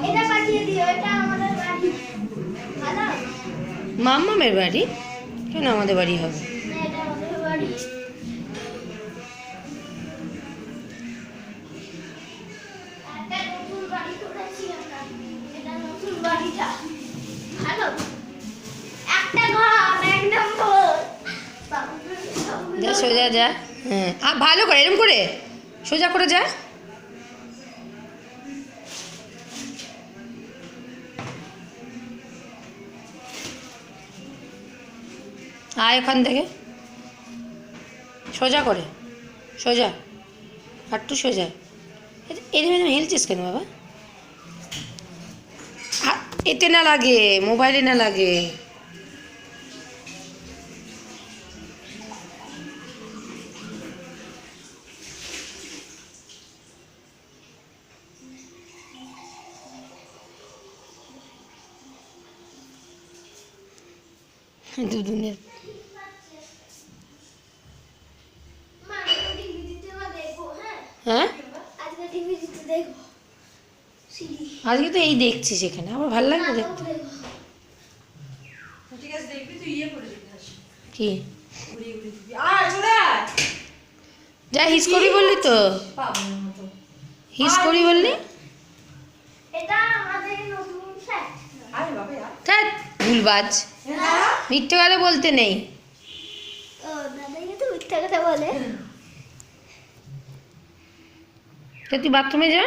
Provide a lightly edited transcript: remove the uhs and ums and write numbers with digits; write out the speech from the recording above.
এটা পাঠিয়ে দিও, এটা আমাদের বাড়ি। ভালো? মাম্মামের বাড়ি? কেন আমাদের বাড়ি হবে? না, এটা আমাদের বাড়ি। একটা নতুন বাড়ি করেছি আমরা। এটা নতুন বাড়িটা। ভালো? একটা ঘর, এক নম্বর। যা সোজা যা। হ্যাঁ ভালো করে এরকম করে সোজা করে যা। আয় এখান থেকে সোজা করে, সোজা একটু সোজা। এরকম এরকম হেলছিস কেন বাবা? এতে না লাগে, মোবাইলে না লাগে। দুদিনের মা, আজকে টিভি দিতে বা দেখবো, হ্যাঁ? হ্যাঁ আজকে টিভি দিতে দেখবো। সিডি। আজকে তো এই দেখছি সেখানে আমার ভালো লাগবে নাটক দেখতে। দেখবো। ঠিক আছে দেখবি তুই ইয়ে করে দিবি আসি কি ঘুরিয়ে ঘুরিয়ে দিবি চলে আয় যা হিস করি বললি তো, পাবো না মতো হিস করি বললি। এটা আমাদের নতুন ফ্ল্যাট। আরে বাবা यार ধ্যাৎ, ভুলবাজ, মিথ্যে কথা বলতে নেই। ও দাদাই তো মিথ্যা কথা বলে। তা তুই বাথরুমে যা।